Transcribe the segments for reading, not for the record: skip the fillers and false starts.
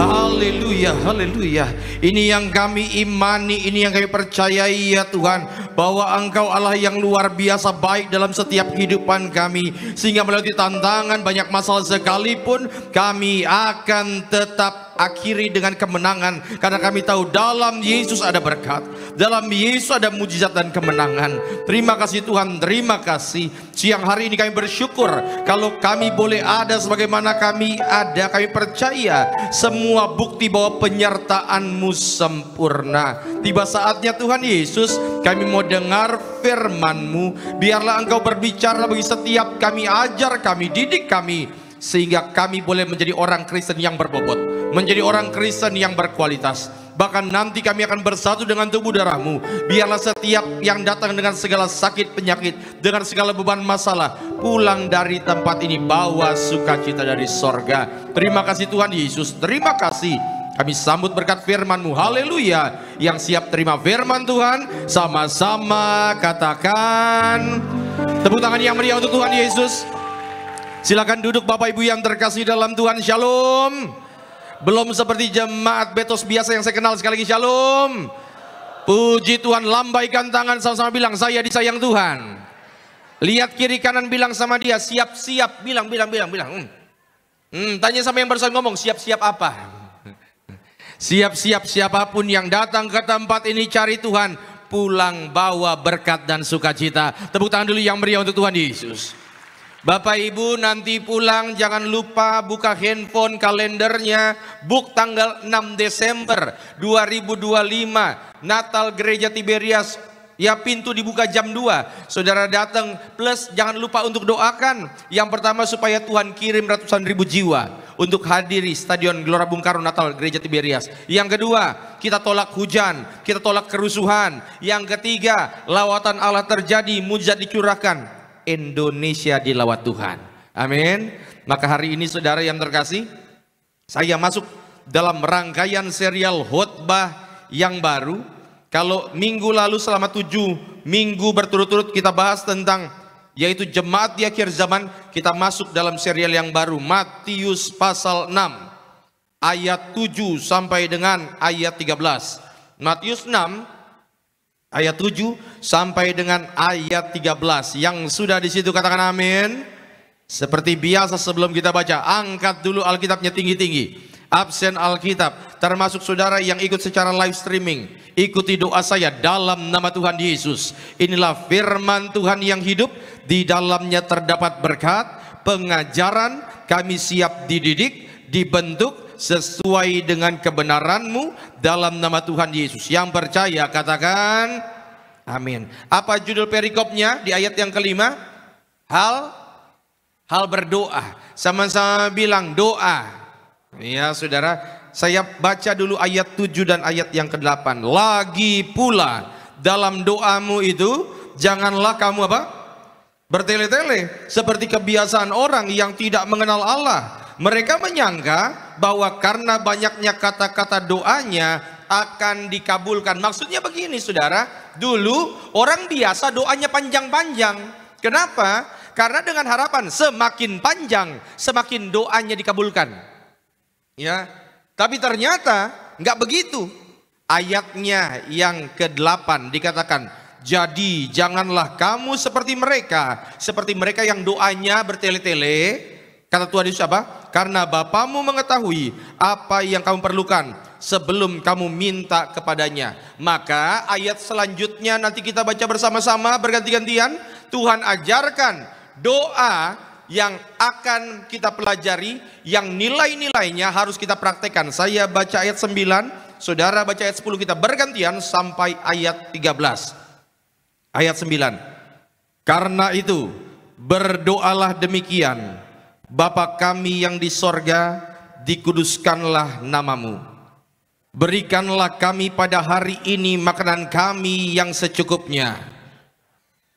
Haleluya, haleluya. Ini yang kami imani, ini yang kami percayai ya Tuhan, bahwa Engkau Allah yang luar biasa baik dalam setiap kehidupan kami, sehingga melalui tantangan banyak masalah sekalipun kami akan tetap akhiri dengan kemenangan, karena kami tahu dalam Yesus ada berkat, dalam Yesus ada mujizat dan kemenangan. Terima kasih Tuhan, terima kasih. Siang hari ini kami bersyukur kalau kami boleh ada sebagaimana kami ada. Kami percaya semua bukti bahwa penyertaan-Mu sempurna. Tiba saatnya Tuhan Yesus, kami mau dengar firman-Mu. Biarlah Engkau berbicara bagi setiap kami, ajar kami, didik kami, sehingga kami boleh menjadi orang Kristen yang berbobot, menjadi orang Kristen yang berkualitas. Bahkan nanti kami akan bersatu dengan tubuh darah-Mu. Biarlah setiap yang datang dengan segala sakit penyakit, dengan segala beban masalah, pulang dari tempat ini bawa sukacita dari sorga. Terima kasih Tuhan Yesus, terima kasih. Kami sambut berkat firman-Mu. Haleluya. Yang siap terima firman Tuhan, sama-sama katakan tepuk tangan yang meriah untuk Tuhan Yesus. Silakan duduk Bapak Ibu yang terkasih dalam Tuhan. Shalom. Belum seperti jemaat Betos biasa yang saya kenal. Sekali lagi shalom. Puji Tuhan. Lambaikan tangan sama-sama bilang, saya disayang Tuhan. Lihat kiri kanan, bilang sama dia, siap-siap. Bilang. Tanya sama yang barusan ngomong, siap-siap apa? Siap-siap. Siapapun yang datang ke tempat ini cari Tuhan, pulang bawa berkat dan sukacita. Tepuk tangan dulu yang meriah untuk Tuhan Yesus. Bapak Ibu nanti pulang jangan lupa buka handphone kalendernya, book tanggal 6 Desember 2025 Natal Gereja Tiberias. Ya, pintu dibuka jam 2. Saudara datang, plus jangan lupa untuk doakan. Yang pertama supaya Tuhan kirim ratusan ribu jiwa untuk hadiri Stadion Gelora Bung Karno Natal Gereja Tiberias. Yang kedua, kita tolak hujan, kita tolak kerusuhan. Yang ketiga, lawatan Allah terjadi, mujizat dicurahkan. Indonesia dilawat Tuhan. Amin. Maka hari ini saudara yang terkasih, saya masuk dalam rangkaian serial khotbah yang baru. Kalau minggu lalu selama 7 minggu berturut-turut kita bahas tentang yaitu jemaat di akhir zaman, kita masuk dalam serial yang baru, Matius pasal 6 ayat 7 sampai dengan ayat 13. Matius 6 ayat 7 sampai dengan ayat 13. Yang sudah di situ katakan amin. Seperti biasa sebelum kita baca, angkat dulu Alkitabnya tinggi-tinggi. Absen Alkitab, termasuk saudara yang ikut secara live streaming. Ikuti doa saya dalam nama Tuhan Yesus. Inilah firman Tuhan yang hidup, di dalamnya terdapat berkat, pengajaran, kami siap dididik, dibentuk sesuai dengan kebenaran-Mu dalam nama Tuhan Yesus. Yang percaya katakan amin. Apa judul perikopnya di ayat yang kelima? Hal berdoa. Sama-sama bilang doa. Ya saudara, saya baca dulu ayat 7 dan ayat yang ke-8. Lagi pula dalam doamu itu janganlah kamu apa? Bertele-tele seperti kebiasaan orang yang tidak mengenal Allah. Mereka menyangka bahwa karena banyaknya kata-kata doanya akan dikabulkan. Maksudnya begini saudara, dulu orang biasa doanya panjang-panjang. Kenapa? Karena dengan harapan semakin panjang semakin doanya dikabulkan. Ya, tapi ternyata nggak begitu. Ayatnya yang ke-8 dikatakan, jadi janganlah kamu seperti mereka yang doanya bertele-tele. Kata Tuhan Yesus apa? Karena Bapamu mengetahui apa yang kamu perlukan sebelum kamu minta kepadanya. Maka ayat selanjutnya nanti kita baca bersama-sama berganti-gantian. Tuhan ajarkan doa yang akan kita pelajari, yang nilai-nilainya harus kita praktekkan. Saya baca ayat 9, saudara baca ayat 10, kita bergantian sampai ayat 13. Ayat 9. Karena itu berdoalah demikian, Bapa kami yang di sorga, dikuduskanlah namamu. Berikanlah kami pada hari ini makanan kami yang secukupnya.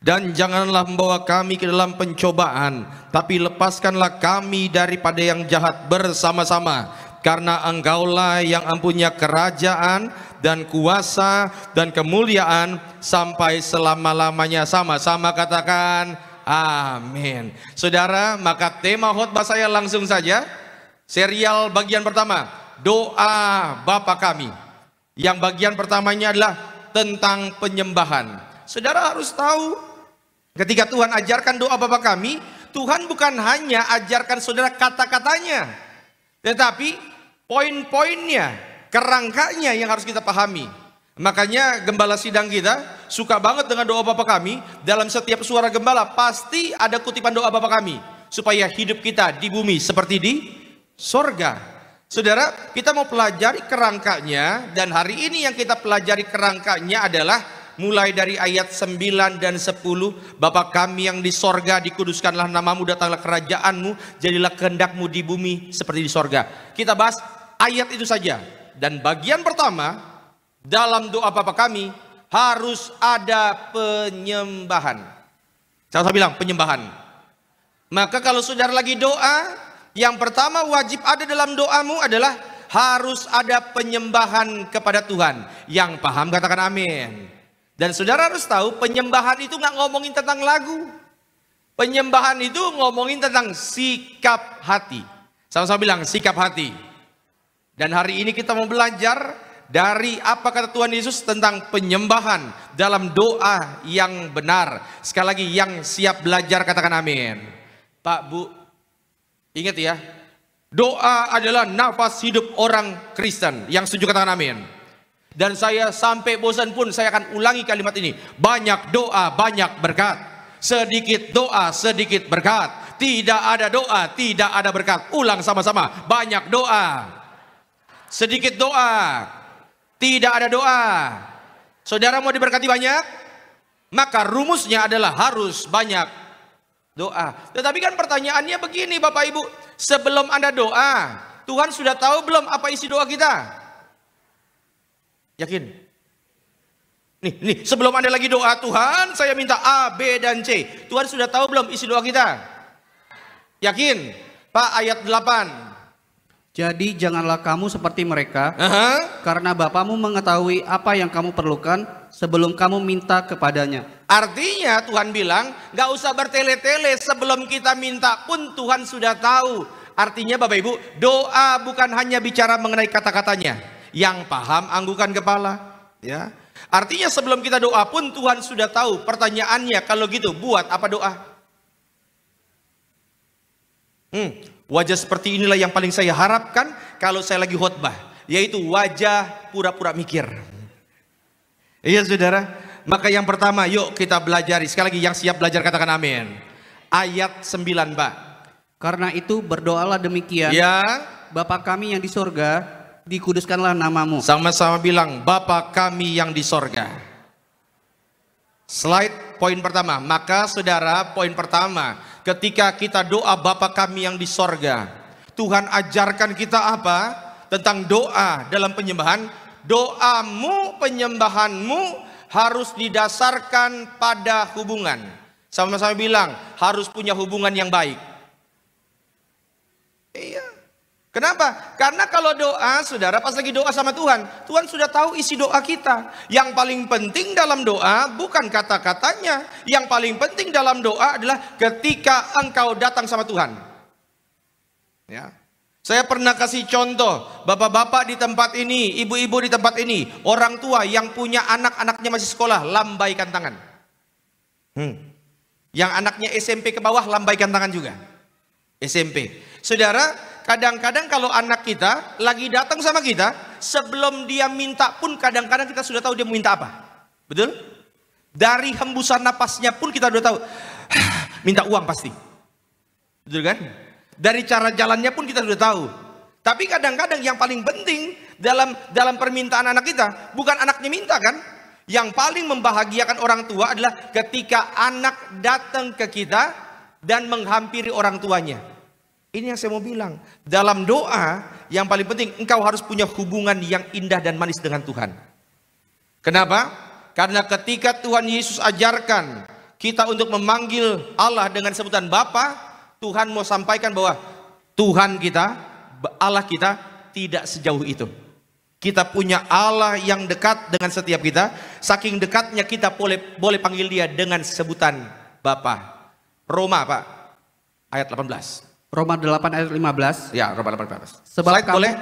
Dan janganlah membawa kami ke dalam pencobaan, tapi lepaskanlah kami daripada yang jahat bersama-sama. Karena Engkaulah yang mempunyai kerajaan dan kuasa dan kemuliaan sampai selama-lamanya. Sama-sama katakan amin. Saudara, maka tema khotbah saya langsung saja. Serial bagian pertama, doa Bapa kami. Yang bagian pertamanya adalah tentang penyembahan. Saudara harus tahu, ketika Tuhan ajarkan doa Bapa kami, Tuhan bukan hanya ajarkan saudara kata-katanya, tetapi poin-poinnya, kerangkanya yang harus kita pahami. Makanya gembala sidang kita suka banget dengan doa Bapa kami. Dalam setiap suara gembala pasti ada kutipan doa Bapa kami, supaya hidup kita di bumi seperti di sorga. Saudara, kita mau pelajari kerangkanya, dan hari ini yang kita pelajari kerangkanya adalah mulai dari ayat 9 dan 10. Bapa kami yang di sorga, dikuduskanlah namamu, datanglah kerajaanmu, jadilah kehendakmu di bumi seperti di sorga. Kita bahas ayat itu saja. Dan bagian pertama, dalam doa Bapa kami harus ada penyembahan. Saya bilang penyembahan. Maka kalau saudara lagi doa, yang pertama wajib ada dalam doamu adalah harus ada penyembahan kepada Tuhan. Yang paham katakan amin. Dan saudara harus tahu, penyembahan itu nggak ngomongin tentang lagu. Penyembahan itu ngomongin tentang sikap hati. Sama-sama bilang sikap hati. Dan hari ini kita mau belajar dari apa kata Tuhan Yesus tentang penyembahan dalam doa yang benar. Sekali lagi, yang siap belajar katakan amin. Pak, Bu, ingat ya, doa adalah nafas hidup orang Kristen. Yang setuju katakan amin. Dan saya sampai bosan pun saya akan ulangi kalimat ini. Banyak doa, banyak berkat. Sedikit doa, sedikit berkat. Tidak ada doa, tidak ada berkat. Ulang sama-sama. Banyak doa, sedikit doa, tidak ada doa. Saudara mau diberkati banyak, maka rumusnya adalah harus banyak doa. Tetapi kan pertanyaannya begini Bapak Ibu, sebelum Anda doa, Tuhan sudah tahu belum apa isi doa kita? Yakin? Nih, sebelum Anda lagi doa, Tuhan saya minta A, B, dan C. Tuhan sudah tahu belum isi doa kita? Yakin? Pak, ayat 8. Jadi janganlah kamu seperti mereka, karena Bapamu mengetahui apa yang kamu perlukan sebelum kamu minta kepadanya. Artinya Tuhan bilang, gak usah bertele-tele, sebelum kita minta pun Tuhan sudah tahu. Artinya Bapak Ibu, doa bukan hanya bicara mengenai kata-katanya. Yang paham anggukan kepala. Ya. Artinya sebelum kita doa pun Tuhan sudah tahu. Pertanyaannya, kalau gitu buat apa doa? Wajah seperti inilah yang paling saya harapkan kalau saya lagi khotbah, yaitu wajah pura-pura mikir. Iya saudara, maka yang pertama yuk kita belajari. Sekali lagi yang siap belajar katakan amin. Ayat 9 Pak. Karena itu berdoalah demikian. Ya. Bapa kami yang di sorga, dikuduskanlah namamu. Sama-sama bilang, Bapa kami yang di sorga. Slide poin pertama. Maka saudara, poin pertama, ketika kita doa Bapa kami yang di sorga, Tuhan ajarkan kita apa? Tentang doa dalam penyembahan. Doamu, penyembahanmu harus didasarkan pada hubungan. Sama-sama bilang, harus punya hubungan yang baik. Iya. Kenapa? Karena kalau doa, saudara, pas lagi doa sama Tuhan, Tuhan sudah tahu isi doa kita. Yang paling penting dalam doa bukan kata-katanya. Yang paling penting dalam doa adalah ketika engkau datang sama Tuhan. Ya. Saya pernah kasih contoh, bapak-bapak di tempat ini, ibu-ibu di tempat ini, orang tua yang punya anak-anaknya masih sekolah, lambaikan tangan. Yang anaknya SMP ke bawah, lambaikan tangan juga. SMP. Saudara, kadang-kadang kalau anak kita lagi datang sama kita, sebelum dia minta pun kadang-kadang kita sudah tahu dia mau minta apa. Betul? Dari hembusan napasnya pun kita sudah tahu, minta uang pasti. Betul kan? Dari cara jalannya pun kita sudah tahu. Tapi kadang-kadang yang paling penting dalam permintaan anak kita, bukan anaknya minta kan? Yang paling membahagiakan orang tua adalah ketika anak datang ke kita dan menghampiri orang tuanya. Ini yang saya mau bilang. Dalam doa yang paling penting engkau harus punya hubungan yang indah dan manis dengan Tuhan. Kenapa? Karena ketika Tuhan Yesus ajarkan kita untuk memanggil Allah dengan sebutan Bapa, Tuhan mau sampaikan bahwa Tuhan kita, Allah kita tidak sejauh itu. Kita punya Allah yang dekat dengan setiap kita. Saking dekatnya kita boleh panggil dia dengan sebutan Bapa. Roma Pak, ayat 18. Roma 8 ayat 15. Ya, Roma 8 ayat 15. Sebab Slide kamu, boleh?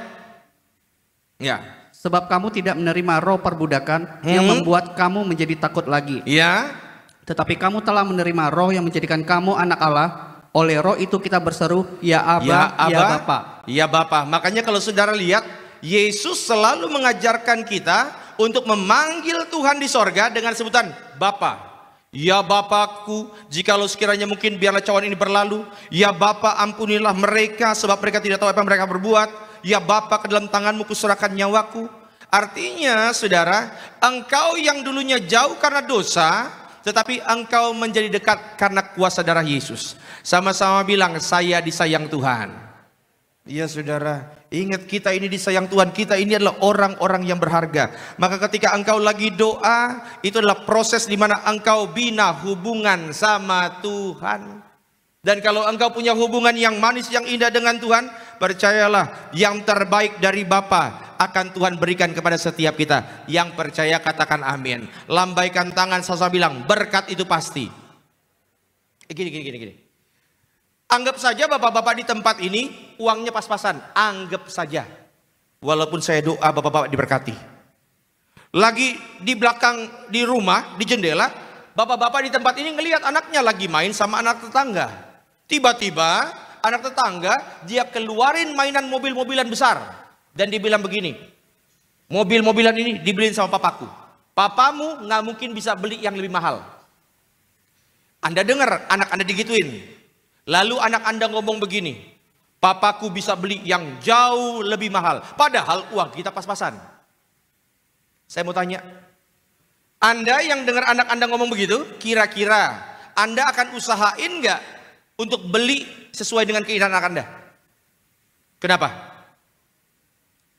Ya. Sebab kamu tidak menerima roh perbudakan yang membuat kamu menjadi takut lagi. Ya. Tetapi kamu telah menerima roh yang menjadikan kamu anak Allah. Oleh roh itu kita berseru, ya Aba, ya Bapa. Ya Bapa. Makanya kalau saudara lihat, Yesus selalu mengajarkan kita untuk memanggil Tuhan di sorga dengan sebutan Bapa. Ya Bapakku, jikalau sekiranya mungkin biarlah cawan ini berlalu. Ya Bapa, ampunilah mereka sebab mereka tidak tahu apa yang mereka berbuat. Ya Bapa, ke dalam tanganmu kuserahkan nyawaku. Artinya saudara, engkau yang dulunya jauh karena dosa, tetapi engkau menjadi dekat karena kuasa darah Yesus. Sama-sama bilang, saya disayang Tuhan. Iya saudara, ingat kita ini disayang Tuhan. Kita ini adalah orang-orang yang berharga. Maka ketika engkau lagi doa, itu adalah proses di mana engkau bina hubungan sama Tuhan. Dan kalau engkau punya hubungan yang manis, yang indah dengan Tuhan, percayalah yang terbaik dari Bapa akan Tuhan berikan kepada setiap kita. Yang percaya katakan amin. Lambaikan tangan, sama bilang berkat itu pasti. Gini. Anggap saja bapak-bapak di tempat ini uangnya pas-pasan. Anggap saja. Walaupun saya doa bapak-bapak diberkati. Lagi di belakang di rumah, di jendela, bapak-bapak di tempat ini ngelihat anaknya lagi main sama anak tetangga. Tiba-tiba anak tetangga dia keluarin mainan mobil-mobilan besar. Dan dia bilang begini, mobil-mobilan ini dibeliin sama papaku. Papamu nggak mungkin bisa beli yang lebih mahal. Anda dengar anak Anda digituin. Lalu anak Anda ngomong begini, papaku bisa beli yang jauh lebih mahal. Padahal uang kita pas-pasan. Saya mau tanya, Anda yang dengar anak Anda ngomong begitu, kira-kira Anda akan usahain nggak untuk beli sesuai dengan keinginan anak Anda? Kenapa?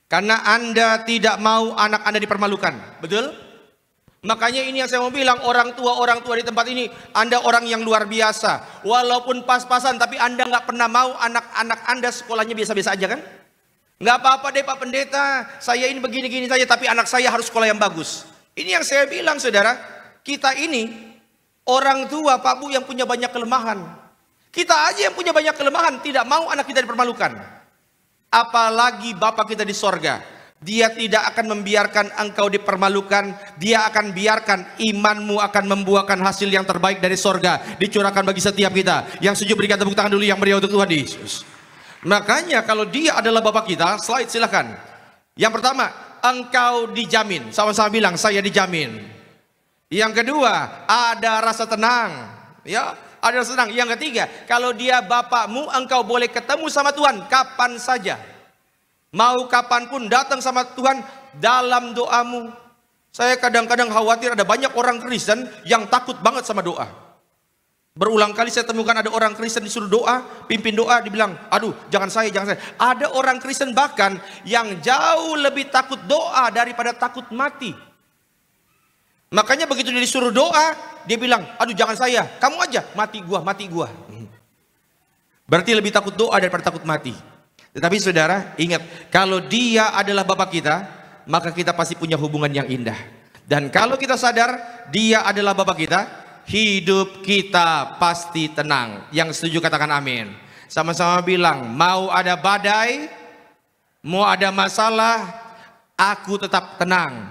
Karena Anda tidak mau anak Anda dipermalukan, betul? Makanya ini yang saya mau bilang, orang tua di tempat ini, Anda orang yang luar biasa. Walaupun pas-pasan, tapi Anda nggak pernah mau anak-anak Anda sekolahnya biasa-biasa aja kan? Nggak apa-apa deh Pak Pendeta, saya ini begini-gini saja, tapi anak saya harus sekolah yang bagus. Ini yang saya bilang saudara, kita ini orang tua Pak Bu yang punya banyak kelemahan. Kita aja yang punya banyak kelemahan, tidak mau anak kita dipermalukan. Apalagi Bapa kita di sorga. Dia tidak akan membiarkan engkau dipermalukan. Dia akan biarkan imanmu akan membuahkan hasil yang terbaik dari sorga, dicurahkan bagi setiap kita. Yang setuju berikan tepuk tangan dulu yang meriah untuk Tuhan Yesus. Makanya kalau dia adalah Bapa kita, slide silahkan. Yang pertama, engkau dijamin. Sama-sama bilang, saya dijamin. Yang kedua, ada rasa tenang. Ya, ada rasa tenang. Yang ketiga, kalau dia Bapakmu, engkau boleh ketemu sama Tuhan kapan saja. Mau kapanpun datang sama Tuhan dalam doamu. Saya kadang-kadang khawatir ada banyak orang Kristen yang takut banget sama doa. Berulang kali saya temukan ada orang Kristen disuruh doa, pimpin doa, dibilang, aduh jangan saya. Ada orang Kristen bahkan yang jauh lebih takut doa daripada takut mati. Makanya begitu dia disuruh doa, dia bilang, aduh jangan saya, kamu aja, mati gua. Berarti lebih takut doa daripada takut mati. Tetapi saudara, ingat, kalau dia adalah Bapa kita, maka kita pasti punya hubungan yang indah. Dan kalau kita sadar, dia adalah Bapa kita, hidup kita pasti tenang. Yang setuju katakan amin. Sama-sama bilang, mau ada badai, mau ada masalah, aku tetap tenang.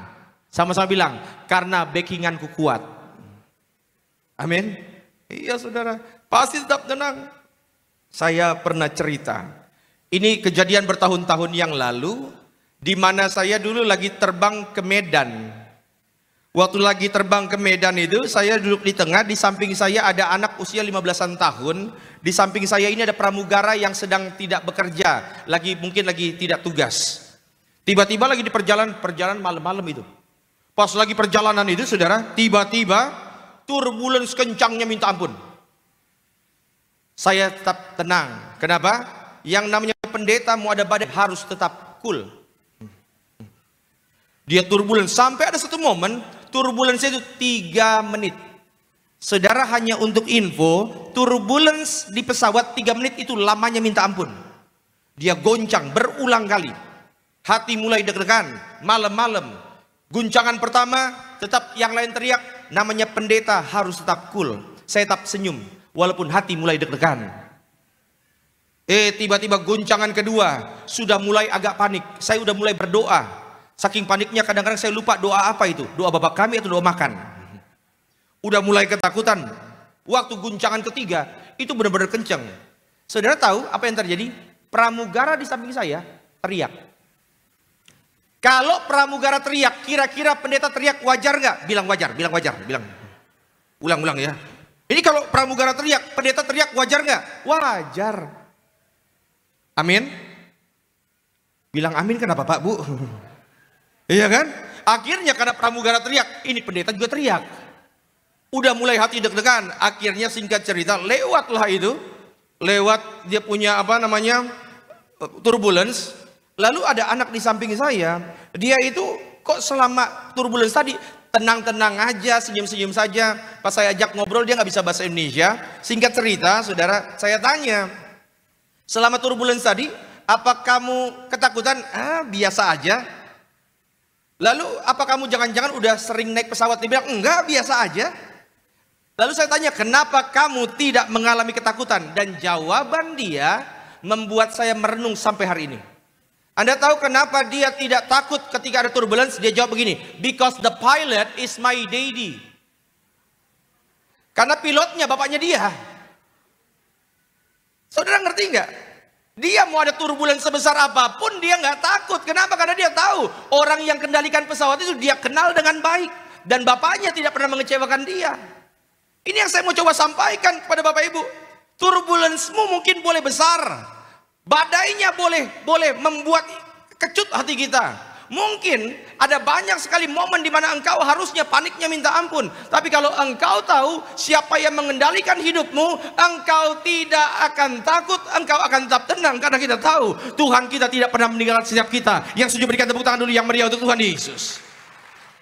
Sama-sama bilang, karena backinganku kuat. Amin. Iya saudara, pasti tetap tenang. Saya pernah cerita. Ini kejadian bertahun-tahun yang lalu, di mana saya dulu lagi terbang ke Medan. Waktu lagi terbang ke Medan itu, saya duduk di tengah, di samping saya ada anak usia 15-an tahun, di samping saya ini ada pramugara yang sedang tidak bekerja, mungkin lagi tidak tugas. Tiba-tiba lagi di perjalanan malam-malam itu. Pas lagi perjalanan itu, saudara, tiba-tiba turbulence kencangnya minta ampun. Saya tetap tenang. Kenapa? Yang namanya pendeta mau ada badai harus tetap cool. Dia turbulence sampai ada satu momen turbulence itu 3 menit. Saudara, hanya untuk info, turbulence di pesawat 3 menit itu lamanya minta ampun. Dia goncang berulang kali. Hati mulai deg-degan, malam-malam. Guncangan pertama, tetap yang lain teriak, namanya pendeta harus tetap cool. Saya tetap senyum walaupun hati mulai deg-degan. Tiba-tiba guncangan kedua, sudah mulai agak panik. Saya udah mulai berdoa. Saking paniknya kadang-kadang saya lupa doa apa itu. Doa Bapa Kami atau doa makan. Udah mulai ketakutan. Waktu guncangan ketiga, itu benar-benar kencang. Saudara tahu apa yang terjadi? Pramugara di samping saya teriak. Kalau pramugara teriak, kira-kira pendeta teriak wajar nggak? Bilang wajar, bilang wajar, bilang. Ulang-ulang ya. Ini kalau pramugara teriak, pendeta teriak wajar nggak? Wajar. Amin. Bilang amin kenapa Pak Bu? Iya kan? Akhirnya karena pramugara teriak, ini pendeta juga teriak. Udah mulai hati deg-degan. Akhirnya singkat cerita, lewatlah itu. Lewat dia punya apa namanya, turbulence. Lalu ada anak di samping saya. Dia itu kok selama turbulence tadi tenang-tenang aja, senyum-senyum saja. Pas saya ajak ngobrol dia nggak bisa bahasa Indonesia. Singkat cerita, saudara, saya tanya, selama turbulence tadi, apa kamu ketakutan? Biasa aja. Lalu apa kamu jangan-jangan udah sering naik pesawat? Dia bilang, enggak, biasa aja. Lalu saya tanya, kenapa kamu tidak mengalami ketakutan? Dan jawaban dia membuat saya merenung sampai hari ini. Anda tahu kenapa dia tidak takut ketika ada turbulence? Dia jawab begini, because the pilot is my daddy. Karena pilotnya bapaknya dia. Saudara ngerti nggak? Dia mau ada turbulence sebesar apapun dia nggak takut. Kenapa? Karena dia tahu orang yang kendalikan pesawat itu dia kenal dengan baik. Dan bapaknya tidak pernah mengecewakan dia. Ini yang saya mau coba sampaikan kepada Bapak Ibu. Turbulence-mu mungkin boleh besar. Badainya boleh membuat kecut hati kita. Mungkin ada banyak sekali momen di mana engkau harusnya paniknya minta ampun. Tapi kalau engkau tahu siapa yang mengendalikan hidupmu, engkau tidak akan takut, engkau akan tetap tenang. Karena kita tahu Tuhan kita tidak pernah meninggalkan setiap kita. Yang setuju berikan tepuk tangan dulu yang meriah untuk Tuhan Yesus.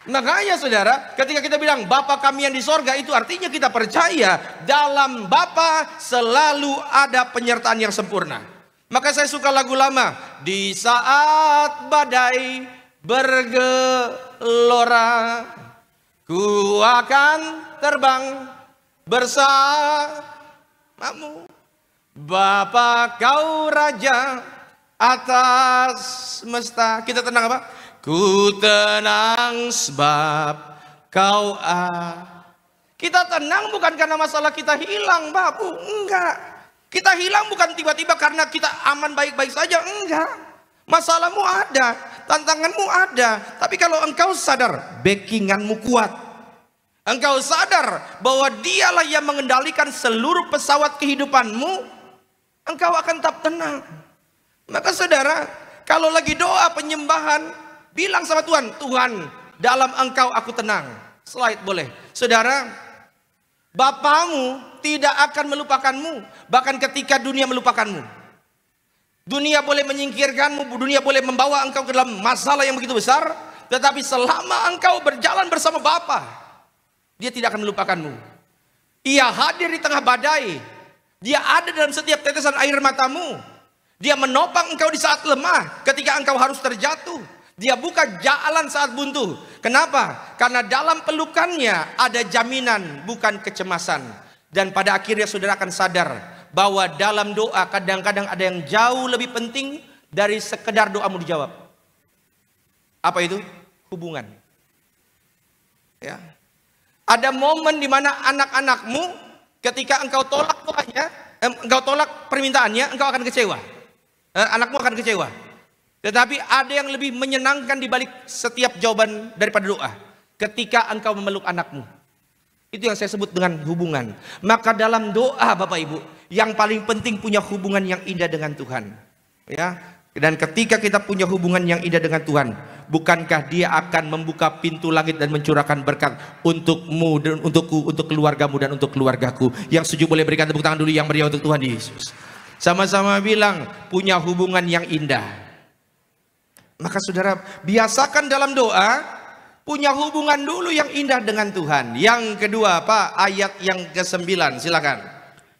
Makanya saudara, ketika kita bilang Bapa Kami yang di sorga, itu artinya kita percaya dalam Bapa selalu ada penyertaan yang sempurna. Maka saya suka lagu lama, di saat badai bergelora, ku akan terbang bersamamu. Bapa Kau Raja atas semesta. Kita tenang apa? Ku tenang sebab Kau Kita tenang bukan karena masalah kita hilang, Bapak. Enggak. Kita hilang bukan tiba-tiba karena kita aman baik-baik saja. Enggak. Masalahmu ada, tantanganmu ada. Tapi kalau engkau sadar, backinganmu kuat. Engkau sadar bahwa dialah yang mengendalikan seluruh pesawat kehidupanmu, engkau akan tetap tenang. Maka saudara, kalau lagi doa penyembahan, bilang sama Tuhan, Tuhan, dalam engkau aku tenang. Slide boleh. Saudara, Bapamu tidak akan melupakanmu. Bahkan ketika dunia melupakanmu. Dunia boleh menyingkirkanmu, dunia boleh membawa engkau ke dalam masalah yang begitu besar. Tetapi selama engkau berjalan bersama Bapa, Dia tidak akan melupakanmu. Ia hadir di tengah badai. Dia ada dalam setiap tetesan air matamu. Dia menopang engkau di saat lemah, ketika engkau harus terjatuh. Dia buka jalan saat buntu. Kenapa? Karena dalam pelukannya ada jaminan, bukan kecemasan. Dan pada akhirnya saudara akan sadar bahwa dalam doa kadang-kadang ada yang jauh lebih penting dari sekedar doamu dijawab. Apa itu? Hubungan. Ya. Ada momen di mana anak-anakmu ketika engkau tolak doanya, engkau tolak permintaannya, engkau akan kecewa. Anakmu akan kecewa. Tetapi ada yang lebih menyenangkan di balik setiap jawaban daripada doa. Ketika engkau memeluk anakmu. Itu yang saya sebut dengan hubungan. Maka dalam doa Bapak Ibu, yang paling penting punya hubungan yang indah dengan Tuhan. Ya. Dan ketika kita punya hubungan yang indah dengan Tuhan, bukankah Dia akan membuka pintu langit dan mencurahkan berkat untukmu dan untukku, untuk keluargamu dan untuk keluargaku. Yang setuju boleh berikan tepuk tangan dulu yang meriah untuk Tuhan Yesus. Sama-sama bilang punya hubungan yang indah. Maka saudara, biasakan dalam doa punya hubungan dulu yang indah dengan Tuhan. Yang kedua, Pak, ayat yang ke-9, silakan.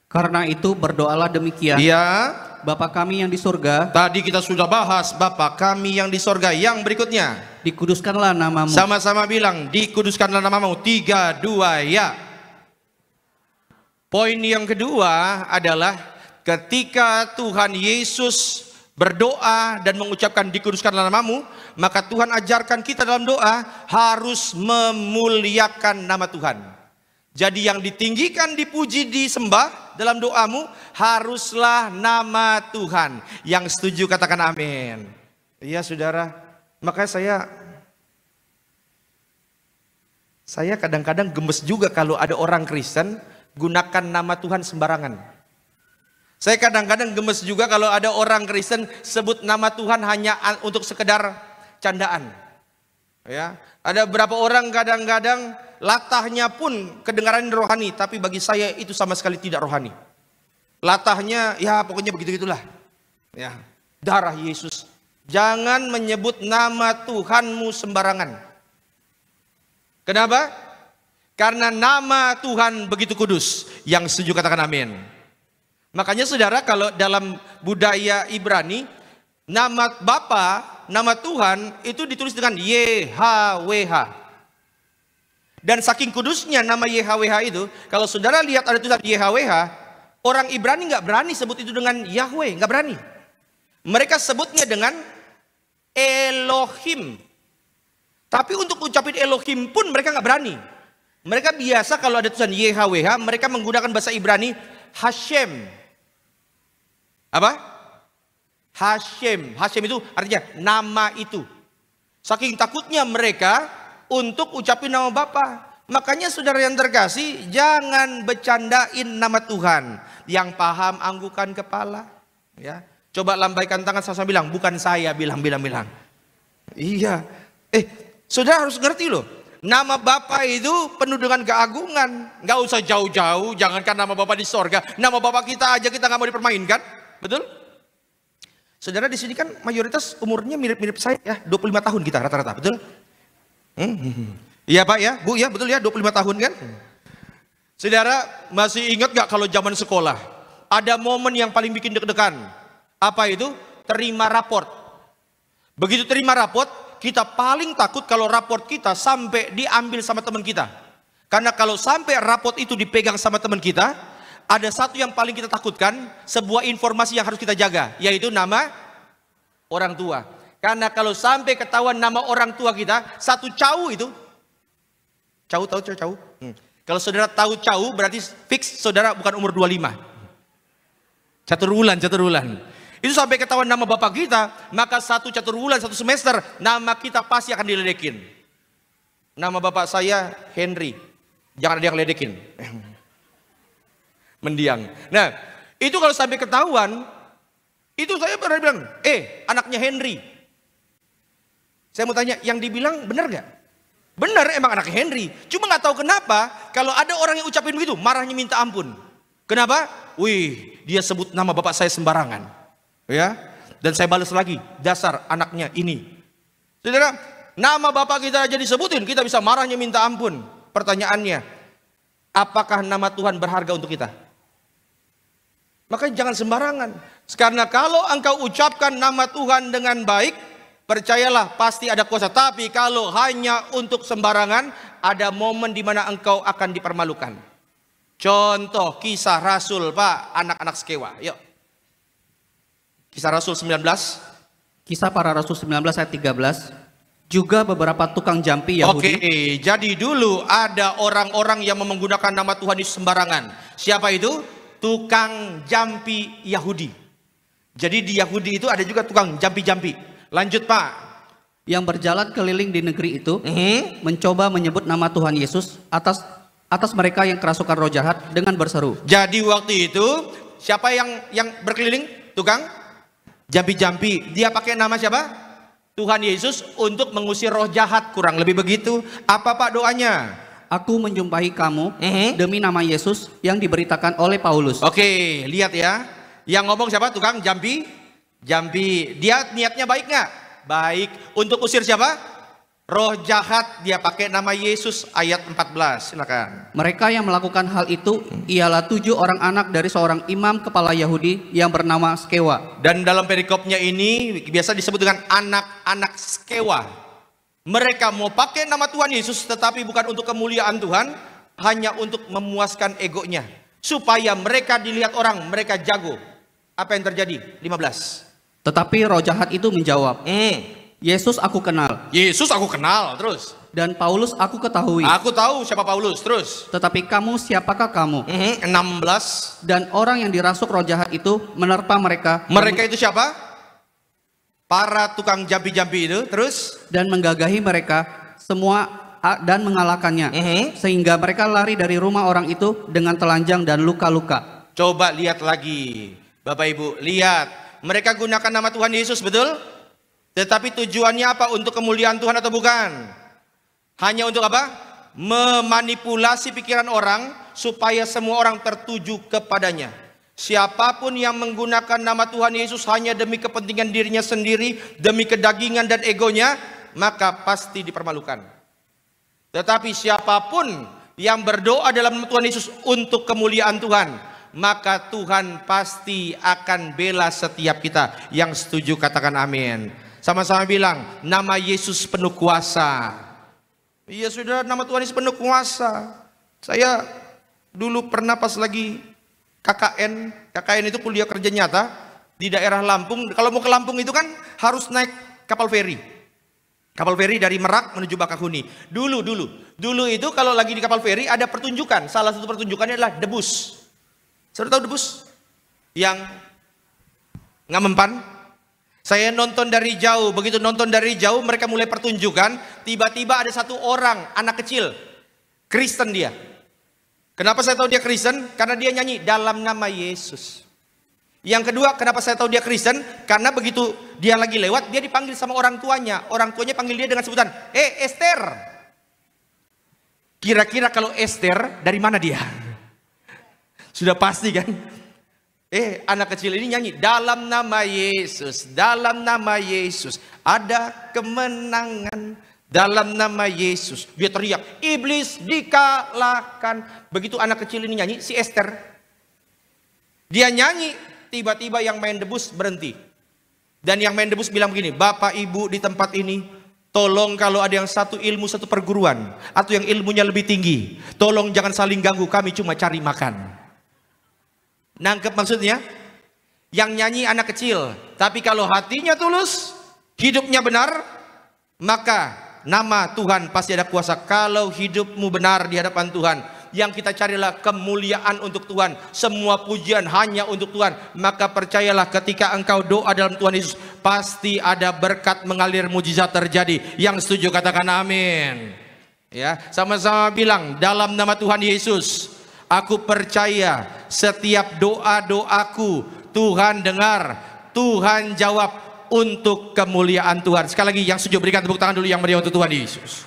Karena itu berdoalah demikian. Iya. Bapa Kami yang di surga. Tadi kita sudah bahas Bapa Kami yang di surga. Yang berikutnya, dikuduskanlah namamu. Sama-sama bilang, dikuduskanlah namamu. 3, 2, ya. Poin yang kedua adalah ketika Tuhan Yesus berdoa dan mengucapkan dikuduskanlah namamu, maka Tuhan ajarkan kita dalam doa harus memuliakan nama Tuhan. Jadi yang ditinggikan, dipuji, disembah dalam doamu haruslah nama Tuhan. Yang setuju katakan amin. Iya saudara, makanya saya kadang-kadang gemes juga kalau ada orang Kristen gunakan nama Tuhan sembarangan. Saya kadang-kadang gemes juga kalau ada orang Kristen sebut nama Tuhan hanya untuk sekedar candaan. Ya, ada beberapa orang kadang-kadang latahnya pun kedengaran rohani, tapi bagi saya itu sama sekali tidak rohani. Latahnya ya pokoknya begitu-gitulah. Ya, darah Yesus. Jangan menyebut nama Tuhanmu sembarangan. Kenapa? Karena nama Tuhan begitu kudus. Yang setuju katakan amin. Makanya saudara, kalau dalam budaya Ibrani, nama Bapa, nama Tuhan itu ditulis dengan YHWH. Dan saking kudusnya nama YHWH itu, kalau saudara lihat ada tulisan YHWH, orang Ibrani nggak berani sebut itu dengan Yahweh, nggak berani. Mereka sebutnya dengan Elohim. Tapi untuk ucapin Elohim pun mereka nggak berani. Mereka biasa kalau ada tulisan YHWH, mereka menggunakan bahasa Ibrani Hashem. Apa? Hashem. Hashem itu artinya nama itu. Saking takutnya mereka untuk ucapin nama Bapa. Makanya saudara yang terkasih, jangan bercandain nama Tuhan. Yang paham anggukan kepala. Ya, coba lambaikan tangan sama bilang, bukan saya, bilang. Iya. Saudara harus ngerti loh. Nama Bapa itu penuh dengan keagungan. Nggak usah jauh-jauh, jangankan nama Bapa di sorga. Nama Bapa kita aja kita nggak mau dipermainkan. Betul? Saudara di sini kan mayoritas umurnya mirip-mirip saya ya, 25 tahun kita rata-rata, betul? Iya Pak ya, Bu ya, betul ya, 25 tahun kan? Saudara masih ingat gak kalau zaman sekolah ada momen yang paling bikin deg-degan? Apa itu? Terima raport. Begitu terima raport, kita paling takut kalau raport kita sampai diambil sama teman kita. Karena kalau sampai raport itu dipegang sama teman kita, ada satu yang paling kita takutkan, sebuah informasi yang harus kita jaga, yaitu nama orang tua. Karena kalau sampai ketahuan nama orang tua kita, satu cau itu, cau tahu cau? Kalau saudara tahu cau, berarti fix saudara bukan umur 25. Catur bulan. Itu sampai ketahuan nama bapak kita, maka satu catur bulan, satu semester, nama kita pasti akan diledekin. Nama bapak saya Henry, jangan ada yang ledekin. Mendiang. Nah, itu kalau sampai ketahuan, itu saya pernah bilang, anaknya Henry. Saya mau tanya, yang dibilang benar gak? Benar, emang anaknya Henry. Cuma nggak tahu kenapa, kalau ada orang yang ucapin begitu, marahnya minta ampun. Kenapa? Wih, dia sebut nama bapak saya sembarangan. Ya, dan saya balas lagi, dasar anaknya ini. Saudara, nama bapak kita aja disebutin, kita bisa marahnya minta ampun. Pertanyaannya, apakah nama Tuhan berharga untuk kita? Makanya jangan sembarangan. Karena kalau engkau ucapkan nama Tuhan dengan baik, percayalah pasti ada kuasa. Tapi kalau hanya untuk sembarangan, ada momen di mana engkau akan dipermalukan. Contoh kisah Rasul, Pak, anak-anak Skewa. Yuk. Kisah Rasul 19. Kisah para Rasul 19 ayat 13. Juga beberapa tukang jampi Yahudi. Oke, jadi dulu ada orang-orang yang menggunakan nama Tuhan itu sembarangan. Siapa itu? Tukang jampi Yahudi. Jadi di Yahudi itu ada juga tukang jampi-jampi. Lanjut Pak. Yang berjalan keliling di negeri itu, mencoba menyebut nama Tuhan Yesus atas mereka yang kerasukan roh jahat dengan berseru. Jadi waktu itu siapa yang berkeliling? Tukang jampi-jampi. Dia pakai nama siapa? Tuhan Yesus untuk mengusir roh jahat, kurang lebih begitu. Apa Pak doanya? Aku menjumpai kamu demi nama Yesus yang diberitakan oleh Paulus. Oke, lihat ya. Yang ngomong siapa? Tukang jampi. Dia niatnya baik nggak? Baik. Untuk usir siapa? Roh jahat. Dia pakai nama Yesus ayat 14. Silakan. Mereka yang melakukan hal itu ialah 7 orang anak dari seorang imam kepala Yahudi yang bernama Skewa. Dan dalam perikopnya ini biasa disebut dengan anak-anak Skewa. Mereka mau pakai nama Tuhan Yesus, tetapi bukan untuk kemuliaan Tuhan, hanya untuk memuaskan egonya, supaya mereka dilihat orang, mereka jago. Apa yang terjadi? 15. Tetapi roh jahat itu menjawab, Yesus aku kenal. Yesus aku kenal. Terus? Dan Paulus aku ketahui. Aku tahu siapa Paulus. Terus? Tetapi kamu siapakah kamu? 16. Dan orang yang dirasuk roh jahat itu menerpa mereka. Mereka itu siapa? Para tukang jampi-jampi itu. Terus? Dan menggagahi mereka semua dan mengalahkannya. Sehingga mereka lari dari rumah orang itu dengan telanjang dan luka-luka. Coba lihat lagi. Bapak Ibu, lihat. Mereka gunakan nama Tuhan Yesus, betul? Tetapi tujuannya apa? Untuk kemuliaan Tuhan atau bukan? Hanya untuk apa? Memanipulasi pikiran orang supaya semua orang tertuju kepadanya. Siapapun yang menggunakan nama Tuhan Yesus hanya demi kepentingan dirinya sendiri, demi kedagingan dan egonya, maka pasti dipermalukan. Tetapi siapapun yang berdoa dalam nama Tuhan Yesus untuk kemuliaan Tuhan, maka Tuhan pasti akan bela setiap kita. Yang setuju katakan amin. Sama-sama bilang, nama Yesus penuh kuasa. Iya saudara, nama Tuhan Yesus penuh kuasa. Saya dulu pernah pas lagi KKN itu kuliah kerja nyata di daerah Lampung. Kalau mau ke Lampung itu kan harus naik kapal feri. Kapal feri dari Merak menuju Bakahuni. Dulu itu kalau lagi di kapal feri ada pertunjukan. Salah satu pertunjukannya adalah debus. Saudara tahu debus? Yang nggak mempan. Saya nonton dari jauh, begitu nonton dari jauh mereka mulai pertunjukan, tiba-tiba ada satu orang, anak kecil, Kristen dia. Kenapa saya tahu dia Kristen? Karena dia nyanyi dalam nama Yesus. Yang kedua, kenapa saya tahu dia Kristen? Karena begitu dia lagi lewat, dia dipanggil sama orang tuanya. Orang tuanya panggil dia dengan sebutan, Esther. Kira-kira kalau Esther, dari mana dia? Sudah pasti kan? Anak kecil ini nyanyi dalam nama Yesus, dalam nama Yesus ada kemenangan, dalam nama Yesus. Dia teriak, iblis dikalahkan. Begitu anak kecil ini nyanyi, si Esther, dia nyanyi, tiba-tiba yang main debus berhenti. Dan yang main debus bilang begini, Bapak Ibu di tempat ini, tolong kalau ada yang satu ilmu satu perguruan atau yang ilmunya lebih tinggi, tolong jangan saling ganggu, kami cuma cari makan. Nangkep maksudnya? Yang nyanyi anak kecil, tapi kalau hatinya tulus, hidupnya benar, maka nama Tuhan pasti ada kuasa. Kalau hidupmu benar di hadapan Tuhan, yang kita carilah kemuliaan untuk Tuhan, semua pujian hanya untuk Tuhan, maka percayalah ketika engkau doa dalam Tuhan Yesus, pasti ada berkat mengalir, mujizat terjadi. Yang setuju katakan amin. Ya, sama-sama bilang dalam nama Tuhan Yesus, aku percaya setiap doa-doaku Tuhan dengar, Tuhan jawab untuk kemuliaan Tuhan. Sekali lagi yang setuju berikan tepuk tangan dulu yang meriah untuk Tuhan Yesus.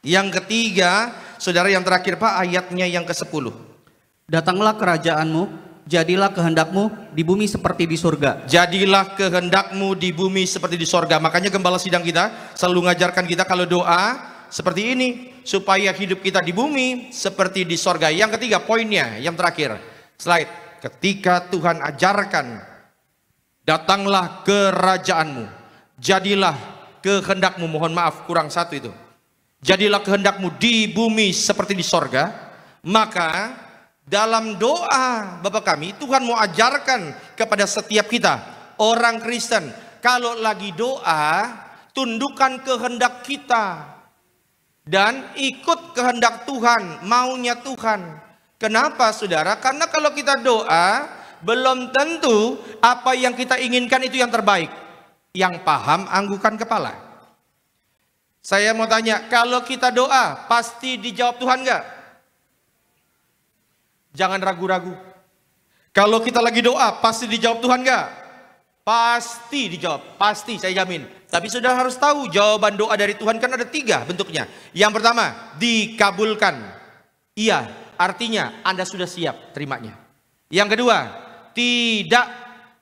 Yang ketiga, saudara, yang terakhir Pak, ayatnya yang ke-10. Datanglah kerajaanmu, jadilah kehendakmu di bumi seperti di surga. Jadilah kehendakmu di bumi seperti di surga. Makanya gembala sidang kita selalu mengajarkan kita kalau doa seperti ini, supaya hidup kita di bumi seperti di sorga. Yang ketiga, poinnya yang terakhir slide, ketika Tuhan ajarkan datanglah kerajaanmu, jadilah kehendakmu, mohon maaf kurang satu itu, jadilah kehendakmu di bumi seperti di sorga. Maka dalam doa Bapa kami, Tuhan mau ajarkan kepada setiap kita orang Kristen, kalau lagi doa, tundukkan kehendak kita dan ikut kehendak Tuhan, maunya Tuhan. Kenapa saudara? Karena kalau kita doa, belum tentu apa yang kita inginkan itu yang terbaik. Yang paham anggukan kepala. Saya mau tanya, kalau kita doa pasti dijawab Tuhan enggak? Jangan ragu-ragu. Kalau kita lagi doa pasti dijawab Tuhan enggak? Pasti dijawab, pasti saya jamin. Tapi sudah harus tahu jawaban doa dari Tuhan kan ada 3 bentuknya. Yang pertama, dikabulkan. Iya, artinya Anda sudah siap terimanya. Yang kedua, tidak,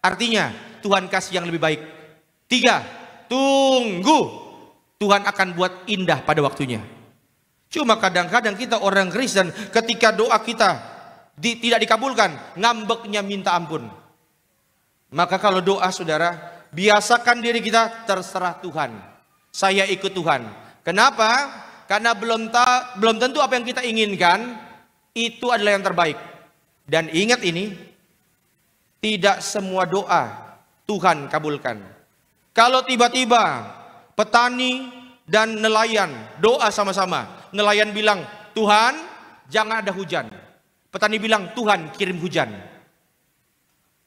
artinya Tuhan kasih yang lebih baik. 3, tunggu. Tuhan akan buat indah pada waktunya. Cuma kadang-kadang kita orang Kristen ketika doa kita tidak dikabulkan, ngambeknya minta ampun. Maka kalau doa saudara, biasakan diri kita terserah Tuhan. Saya ikut Tuhan. Kenapa? Karena belum tentu apa yang kita inginkan itu adalah yang terbaik. Dan ingat ini, tidak semua doa Tuhan kabulkan. Kalau tiba-tiba petani dan nelayan doa sama-sama. Nelayan bilang, Tuhan jangan ada hujan. Petani bilang, Tuhan kirim hujan.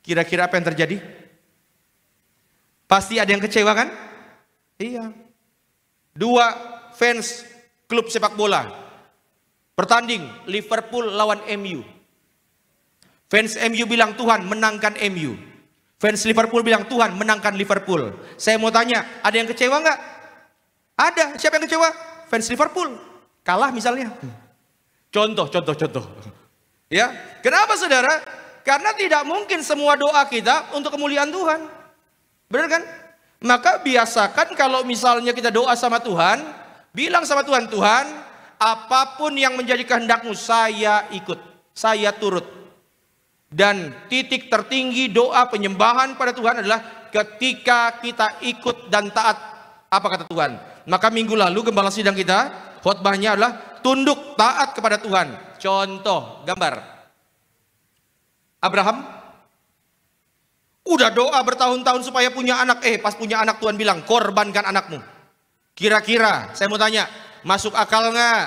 Kira-kira apa yang terjadi? Pasti ada yang kecewa kan? Iya. Dua fans klub sepak bola bertanding, Liverpool lawan MU. Fans MU bilang, Tuhan menangkan MU. Fans Liverpool bilang, Tuhan menangkan Liverpool. Saya mau tanya, ada yang kecewa nggak? Ada. Siapa yang kecewa? Fans Liverpool. Kalah misalnya. Contoh. Ya, kenapa saudara? Karena tidak mungkin semua doa kita untuk kemuliaan Tuhan. Benar kan? Maka biasakan kalau misalnya kita doa sama Tuhan, bilang sama Tuhan, Tuhan, apapun yang menjadi kehendak-Mu, saya ikut, saya turut. Dan titik tertinggi doa penyembahan pada Tuhan adalah ketika kita ikut dan taat apa kata Tuhan. Maka minggu lalu gembala sidang kita, khotbahnya adalah tunduk taat kepada Tuhan. Contoh, gambar. Abraham udah doa bertahun-tahun supaya punya anak. Pas punya anak Tuhan bilang, korbankan anakmu. Kira-kira, saya mau tanya, masuk akal nggak?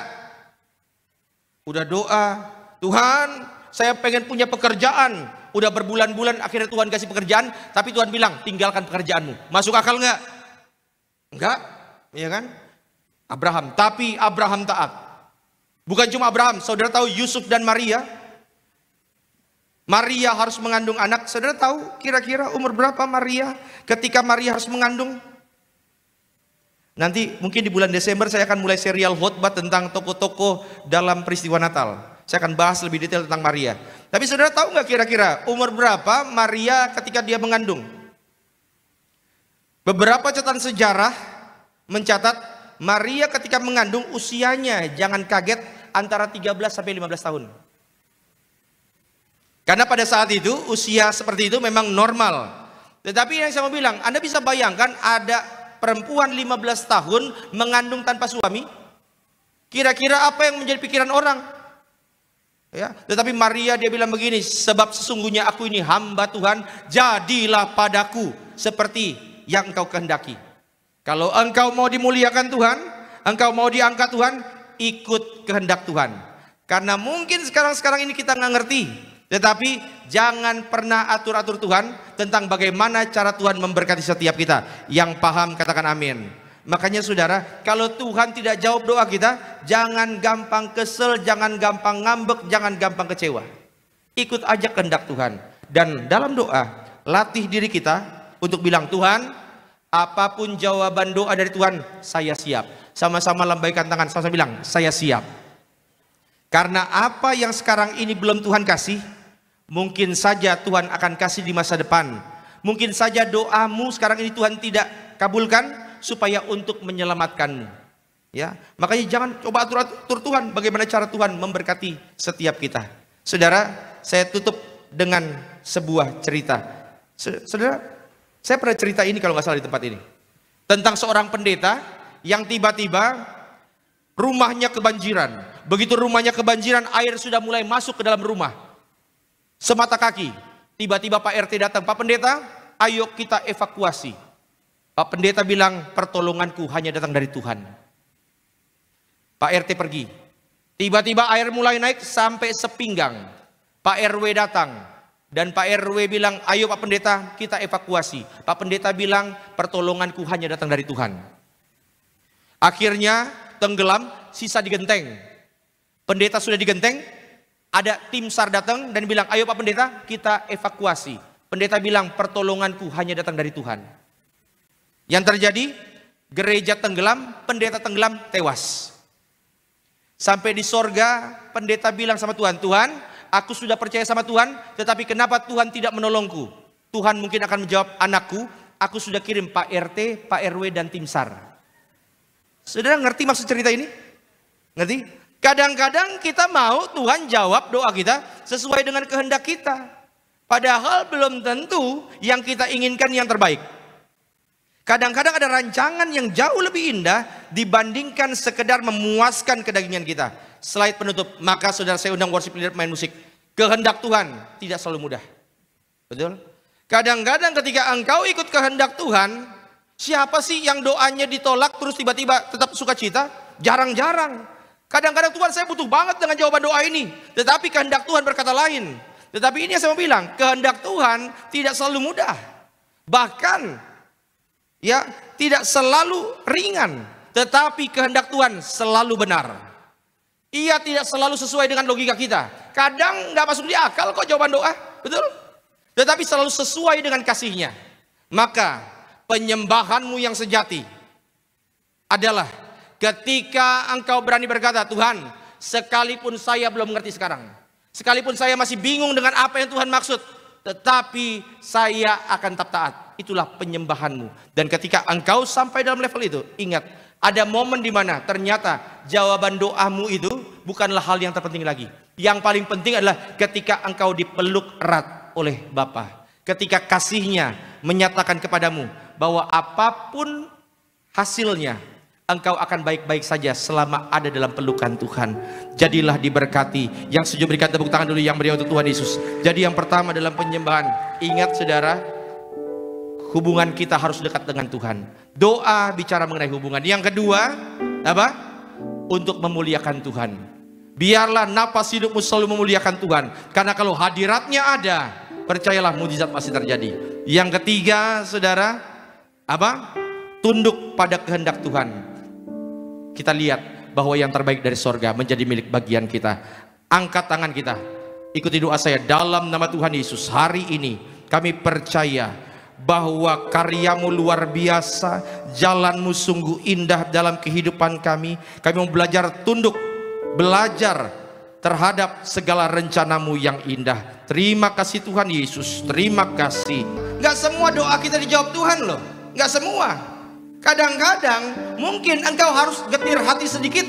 Udah doa, Tuhan, saya pengen punya pekerjaan. Udah berbulan-bulan akhirnya Tuhan kasih pekerjaan, tapi Tuhan bilang, tinggalkan pekerjaanmu. Masuk akal nggak? Enggak, iya kan? Abraham, tapi Abraham taat. Bukan cuma Abraham, saudara tahu Yusuf dan Maria? Maria harus mengandung anak. Saudara tahu kira-kira umur berapa Maria ketika Maria harus mengandung? Nanti mungkin di bulan Desember saya akan mulai serial khotbah tentang tokoh-tokoh dalam peristiwa Natal. Saya akan bahas lebih detail tentang Maria. Tapi saudara tahu nggak kira-kira umur berapa Maria ketika dia mengandung? Beberapa catatan sejarah mencatat Maria ketika mengandung usianya, jangan kaget, antara 13 sampai 15 tahun. Karena pada saat itu usia seperti itu memang normal. Tetapi yang saya mau bilang, Anda bisa bayangkan ada perempuan 15 tahun mengandung tanpa suami? Kira-kira apa yang menjadi pikiran orang? Ya, tetapi Maria dia bilang begini, sebab sesungguhnya aku ini hamba Tuhan, jadilah padaku seperti yang engkau kehendaki. Kalau engkau mau dimuliakan Tuhan, engkau mau diangkat Tuhan, ikut kehendak Tuhan. Karena mungkin sekarang ini kita nggak ngerti. Tetapi jangan pernah atur-atur Tuhan tentang bagaimana cara Tuhan memberkati setiap kita. Yang paham katakan amin. Makanya saudara, kalau Tuhan tidak jawab doa kita, jangan gampang kesel, jangan gampang ngambek, jangan gampang kecewa. Ikut aja kehendak Tuhan. Dan dalam doa, latih diri kita untuk bilang, Tuhan, apapun jawaban doa dari Tuhan, saya siap. Sama-sama lambaikan tangan, sama-sama bilang, saya siap. Karena apa yang sekarang ini belum Tuhan kasih, mungkin saja Tuhan akan kasih di masa depan. Mungkin saja doamu sekarang ini Tuhan tidak kabulkan supaya untuk menyelamatkanmu. Ya, makanya jangan coba atur Tuhan bagaimana cara Tuhan memberkati setiap kita. Saudara, saya tutup dengan sebuah cerita. Saudara, saya pernah cerita ini kalau nggak salah di tempat ini. Tentang seorang pendeta yang tiba-tiba rumahnya kebanjiran. Begitu rumahnya kebanjiran, air sudah mulai masuk ke dalam rumah. Semata kaki. Tiba-tiba Pak RT datang, Pak Pendeta, ayo kita evakuasi. Pak Pendeta bilang, pertolonganku hanya datang dari Tuhan. Pak RT pergi. Tiba-tiba air mulai naik sampai sepinggang. Pak RW datang. Dan Pak RW bilang, ayo Pak Pendeta, kita evakuasi. Pak Pendeta bilang, pertolonganku hanya datang dari Tuhan. Akhirnya tenggelam, sisa digenteng. Pendeta sudah digenteng, ada tim SAR datang dan bilang, ayo Pak Pendeta, kita evakuasi. Pendeta bilang, pertolonganku hanya datang dari Tuhan. Yang terjadi, gereja tenggelam, pendeta tenggelam, tewas. Sampai di sorga, pendeta bilang sama Tuhan, Tuhan, aku sudah percaya sama Tuhan, tetapi kenapa Tuhan tidak menolongku? Tuhan mungkin akan menjawab, anakku, aku sudah kirim Pak RT, Pak RW, dan tim SAR. Saudara ngerti maksud cerita ini? Ngerti? Kadang-kadang kita mau Tuhan jawab doa kita sesuai dengan kehendak kita. Padahal belum tentu yang kita inginkan yang terbaik. Kadang-kadang ada rancangan yang jauh lebih indah dibandingkan sekedar memuaskan kedagingan kita. Slide penutup, maka saudara saya undang worship leader main musik. Kehendak Tuhan tidak selalu mudah. Betul? Kadang-kadang ketika engkau ikut kehendak Tuhan, siapa sih yang doanya ditolak terus tiba-tiba tetap sukacita? Jarang-jarang. Kadang-kadang Tuhan, saya butuh banget dengan jawaban doa ini, tetapi kehendak Tuhan berkata lain. Tetapi ini yang saya mau bilang, kehendak Tuhan tidak selalu mudah. Bahkan ya tidak selalu ringan, tetapi kehendak Tuhan selalu benar. Ia tidak selalu sesuai dengan logika kita. Kadang nggak masuk di akal kok jawaban doa, betul? Tetapi selalu sesuai dengan kasih-Nya. Maka penyembahanmu yang sejati adalah ketika engkau berani berkata, Tuhan, sekalipun saya belum mengerti sekarang, sekalipun saya masih bingung dengan apa yang Tuhan maksud, tetapi saya akan tetap taat. Itulah penyembahanmu. Dan ketika engkau sampai dalam level itu, ingat, ada momen di mana ternyata jawaban doamu itu bukanlah hal yang terpenting lagi. Yang paling penting adalah ketika engkau dipeluk erat oleh Bapa. Ketika kasih-Nya menyatakan kepadamu bahwa apapun hasilnya, engkau akan baik-baik saja selama ada dalam pelukan Tuhan. Jadilah diberkati. Yang setuju berikan tepuk tangan dulu yang meriah untuk Tuhan Yesus. Jadi yang pertama dalam penyembahan, ingat saudara, hubungan kita harus dekat dengan Tuhan. Doa bicara mengenai hubungan. Yang kedua, apa? Untuk memuliakan Tuhan. Biarlah napas hidupmu selalu memuliakan Tuhan. Karena kalau hadiratnya ada, percayalah mujizat pasti terjadi. Yang ketiga, saudara, apa? Tunduk pada kehendak Tuhan. Kita lihat bahwa yang terbaik dari sorga menjadi milik bagian kita. Angkat tangan kita. Ikuti doa saya. Dalam nama Tuhan Yesus, hari ini kami percaya bahwa karyamu luar biasa, jalanmu sungguh indah dalam kehidupan kami. Kami mau belajar tunduk, belajar terhadap segala rencanamu yang indah. Terima kasih Tuhan Yesus, terima kasih. Gak semua doa kita dijawab Tuhan loh, gak semua. Kadang-kadang mungkin engkau harus getir hati sedikit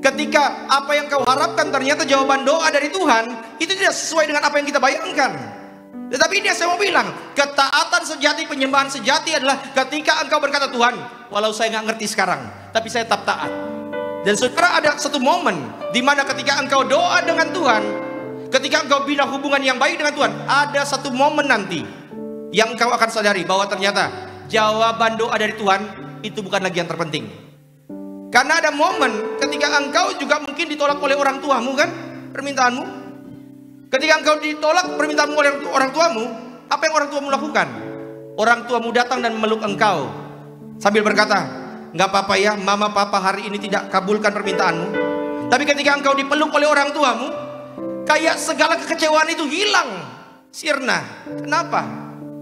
ketika apa yang kau harapkan ternyata jawaban doa dari Tuhan itu tidak sesuai dengan apa yang kita bayangkan. Tetapi ini yang saya mau bilang, ketaatan sejati, penyembahan sejati adalah ketika engkau berkata, Tuhan, walau saya nggak ngerti sekarang, tapi saya tetap taat. Dan saudara, ada satu momen di mana ketika engkau doa dengan Tuhan, ketika engkau bina hubungan yang baik dengan Tuhan, ada satu momen nanti yang engkau akan sadari bahwa ternyata jawaban doa dari Tuhan itu bukan lagi yang terpenting. Karena ada momen ketika engkau juga mungkin ditolak oleh orang tuamu, kan, permintaanmu. Ketika engkau ditolak permintaanmu oleh orang tuamu, apa yang orang tuamu lakukan? Orang tuamu datang dan memeluk engkau sambil berkata, nggak apa-apa ya, mama papa hari ini tidak kabulkan permintaanmu. Tapi ketika engkau dipeluk oleh orang tuamu, kayak segala kekecewaan itu hilang, sirna. Kenapa?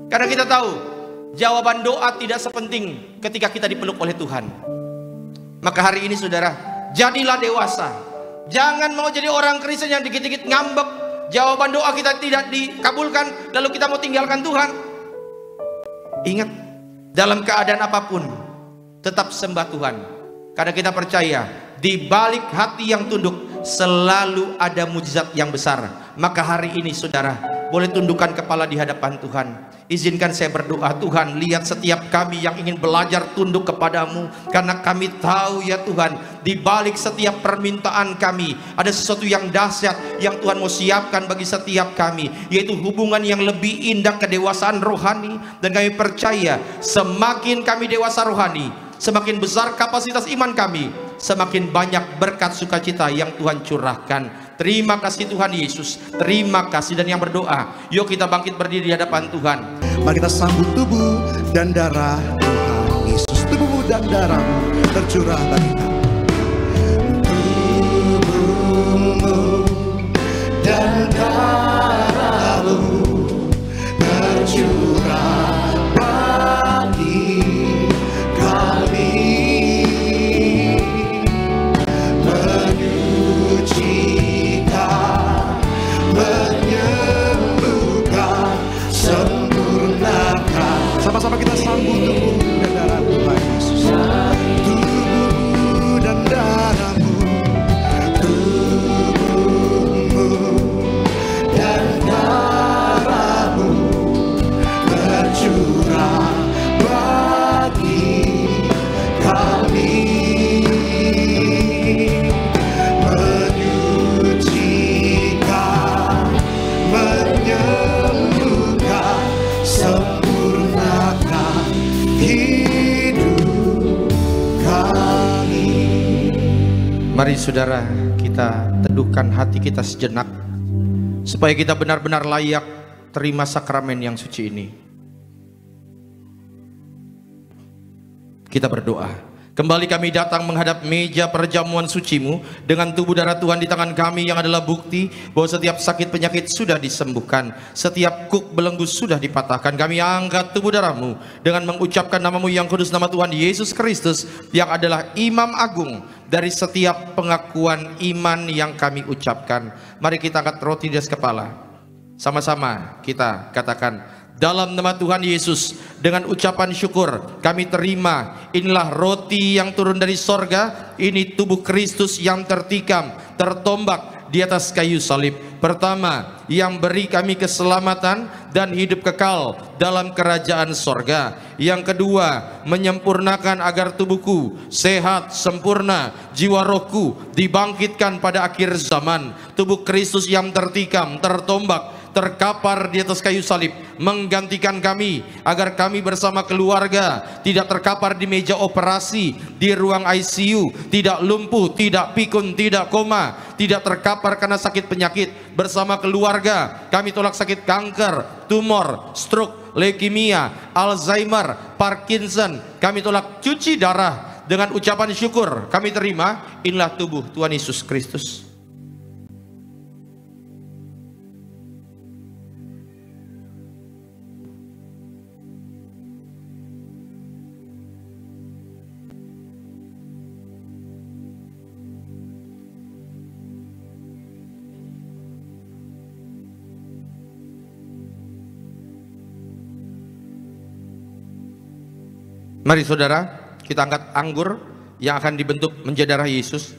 Karena kita tahu jawaban doa tidak sepenting ketika kita dipeluk oleh Tuhan. Maka hari ini saudara, jadilah dewasa. Jangan mau jadi orang Kristen yang dikit-dikit ngambek, jawaban doa kita tidak dikabulkan, lalu kita mau tinggalkan Tuhan. Ingat, dalam keadaan apapun tetap sembah Tuhan. Karena kita percaya di balik hati yang tunduk selalu ada mujizat yang besar. Maka hari ini saudara, boleh tundukkan kepala di hadapan Tuhan. Izinkan saya berdoa, Tuhan, lihat setiap kami yang ingin belajar tunduk kepadamu. Karena kami tahu ya Tuhan, di balik setiap permintaan kami ada sesuatu yang dahsyat yang Tuhan mau siapkan bagi setiap kami, yaitu hubungan yang lebih indah, kedewasaan rohani. Dan kami percaya semakin kami dewasa rohani, semakin besar kapasitas iman kami, semakin banyak berkat sukacita yang Tuhan curahkan. Terima kasih Tuhan Yesus, terima kasih. Dan yang berdoa, yuk kita bangkit berdiri di hadapan Tuhan. Mari kita sambut tubuh dan darah Tuhan Yesus. Tubuhmu dan darahmu tercurah bagi kami. Tubuhmu dan darahmu tercurah bagi kami. Sama-sama kita sambut tubuh dan darah Tuhan Yesus. Tubuh Mari saudara, kita teduhkan hati kita sejenak supaya kita benar-benar layak terima sakramen yang suci ini. Kita berdoa. Kembali kami datang menghadap meja perjamuan suci-Mu dengan tubuh darah Tuhan di tangan kami yang adalah bukti bahwa setiap sakit penyakit sudah disembuhkan, setiap kuk belenggu sudah dipatahkan. Kami angkat tubuh darah-Mu dengan mengucapkan nama-Mu yang kudus, nama Tuhan Yesus Kristus yang adalah Imam Agung dari setiap pengakuan iman yang kami ucapkan. Mari kita angkat roti di atas kepala. Sama-sama kita katakan, dalam nama Tuhan Yesus, dengan ucapan syukur kami terima, inilah roti yang turun dari sorga, ini tubuh Kristus yang tertikam, tertombak di atas kayu salib. Pertama, yang beri kami keselamatan dan hidup kekal dalam kerajaan sorga. Yang kedua, menyempurnakan agar tubuhku sehat, sempurna, jiwa rohku dibangkitkan pada akhir zaman. Tubuh Kristus yang tertikam, tertombak, terkapar di atas kayu salib menggantikan kami agar kami bersama keluarga tidak terkapar di meja operasi, di ruang ICU, tidak lumpuh, tidak pikun, tidak koma, tidak terkapar karena sakit penyakit. Bersama keluarga kami tolak sakit kanker, tumor, stroke, leukemia, Alzheimer, Parkinson. Kami tolak cuci darah. Dengan ucapan syukur kami terima, inilah tubuh Tuhan Yesus Kristus. Mari saudara, kita angkat anggur yang akan dibentuk menjadi darah Yesus.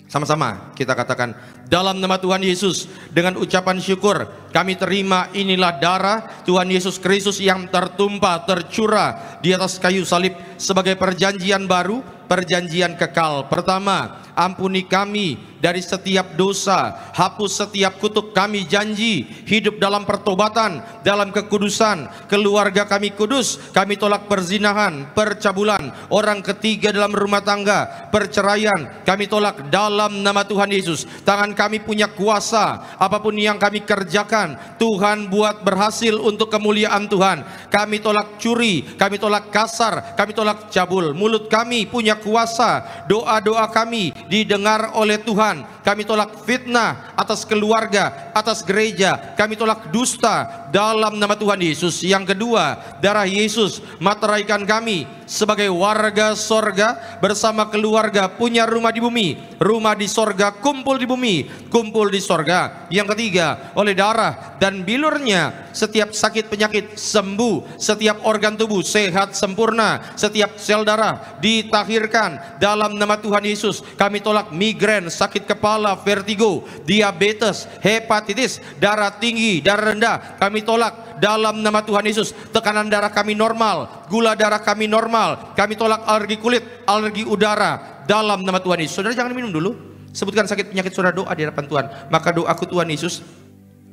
Sama-sama kita katakan, dalam nama Tuhan Yesus, dengan ucapan syukur kami terima, inilah darah Tuhan Yesus Kristus yang tertumpah, tercurah di atas kayu salib sebagai perjanjian baru, perjanjian kekal. Pertama, ampuni kami dari setiap dosa, hapus setiap kutuk. Kami janji hidup dalam pertobatan, dalam kekudusan. Keluarga kami kudus. Kami tolak perzinahan, percabulan, orang ketiga dalam rumah tangga, perceraian. Kami tolak dalam nama Tuhan Yesus. Tangan kami punya kuasa, apapun yang kami kerjakan Tuhan buat berhasil untuk kemuliaan Tuhan. Kami tolak curi, kami tolak kasar, kami tolak cabul. Mulut kami punya kuasa, doa-doa kami didengar oleh Tuhan. Kami tolak fitnah atas keluarga, atas gereja. Kami tolak dusta dalam nama Tuhan Yesus. Yang kedua, darah Yesus materaikan kami sebagai warga sorga bersama keluarga, punya rumah di bumi, rumah di sorga, kumpul di bumi, kumpul di sorga. Yang ketiga, oleh darah dan bilurnya setiap sakit penyakit sembuh, setiap organ tubuh sehat sempurna, setiap sel darah ditahirkan dalam nama Tuhan Yesus. Kami tolak migrain, sakit kepala, vertigo, diabetes, hepatitis, darah tinggi, darah rendah. Kami tolak dalam nama Tuhan Yesus. Tekanan darah kami normal, gula darah kami normal. Kami tolak alergi kulit, alergi udara dalam nama Tuhan Yesus. Saudara jangan minum dulu, sebutkan sakit penyakit saudara, doa di hadapan Tuhan. Maka doaku Tuhan Yesus,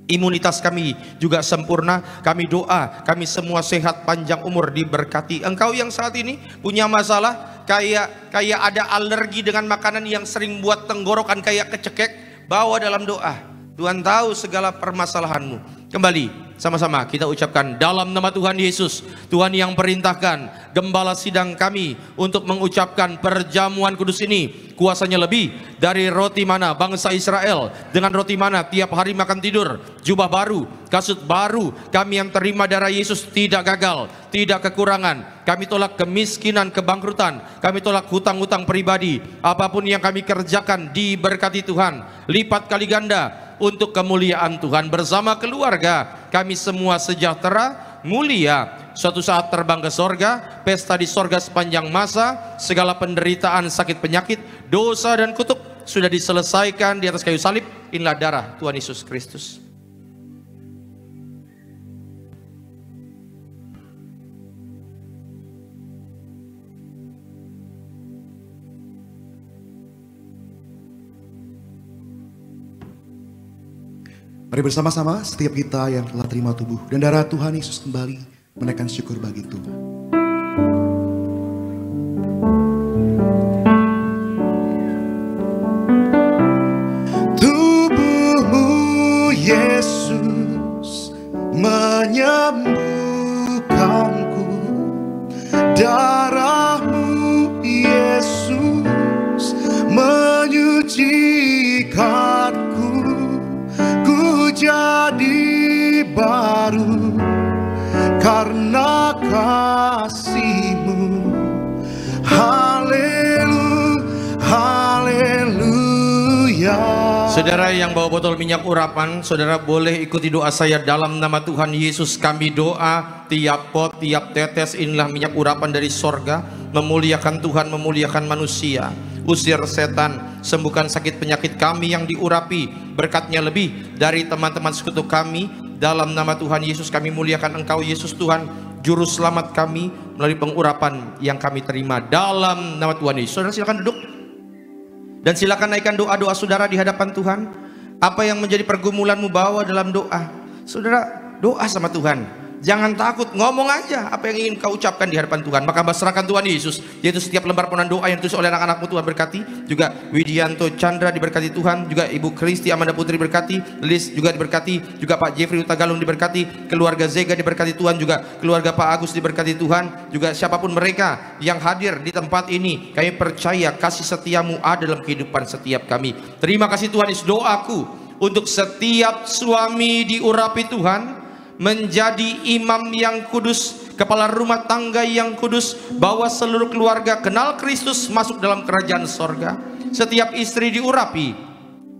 imunitas kami juga sempurna. Kami doa kami semua sehat, panjang umur, diberkati. Engkau yang saat ini punya masalah kayak ada alergi dengan makanan yang sering buat tenggorokan kayak kecekek, bawa dalam doa. Tuhan tahu segala permasalahanmu. Kembali sama-sama kita ucapkan, dalam nama Tuhan Yesus, Tuhan yang perintahkan gembala sidang kami untuk mengucapkan perjamuan kudus ini. Kuasanya lebih dari roti mana bangsa Israel, dengan roti mana tiap hari makan tidur, jubah baru, kasut baru. Kami yang terima darah Yesus tidak gagal, tidak kekurangan. Kami tolak kemiskinan, kebangkrutan. Kami tolak hutang-hutang pribadi. Apapun yang kami kerjakan diberkati Tuhan lipat kali ganda untuk kemuliaan Tuhan. Bersama keluarga kami semua sejahtera, mulia, suatu saat terbang ke sorga, pesta di sorga sepanjang masa. Segala penderitaan, sakit penyakit, dosa dan kutuk sudah diselesaikan di atas kayu salib. Inilah darah Tuhan Yesus Kristus. Mari bersama-sama setiap kita yang telah terima tubuh dan darah Tuhan Yesus kembali menaikkan syukur bagi Tuhan. Saudara yang bawa botol minyak urapan, saudara boleh ikuti doa saya. Dalam nama Tuhan Yesus kami doa, tiap pot, tiap tetes inilah minyak urapan dari sorga, memuliakan Tuhan, memuliakan manusia. Usir setan, sembuhkan sakit penyakit kami yang diurapi, berkatnya lebih dari teman-teman sekutu kami. Dalam nama Tuhan Yesus kami muliakan Engkau Yesus Tuhan, juru selamat kami, melalui pengurapan yang kami terima dalam nama Tuhan Yesus. Saudara silakan duduk. Dan silakan naikkan doa-doa saudara di hadapan Tuhan. Apa yang menjadi pergumulanmu bawa dalam doa. Saudara doa sama Tuhan. Jangan takut, ngomong aja apa yang ingin kau ucapkan di hadapan Tuhan. Maka serahkan Tuhan Yesus, yaitu setiap lembar penuhan doa yang ditulis oleh anak-anakmu Tuhan berkati. Juga Widianto Chandra diberkati Tuhan. Juga Ibu Kristi Amanda Putri diberkati. Liz juga diberkati. Juga Pak Jeffrey Utagalung diberkati. Keluarga Zega diberkati Tuhan. Juga keluarga Pak Agus diberkati Tuhan. Juga siapapun mereka yang hadir di tempat ini, kami percaya kasih setiamu ada dalam kehidupan setiap kami. Terima kasih Tuhan Yesus. Doaku untuk setiap suami diurapi Tuhan, menjadi imam yang kudus, kepala rumah tangga yang kudus, bawa seluruh keluarga kenal Kristus masuk dalam kerajaan sorga. Setiap istri diurapi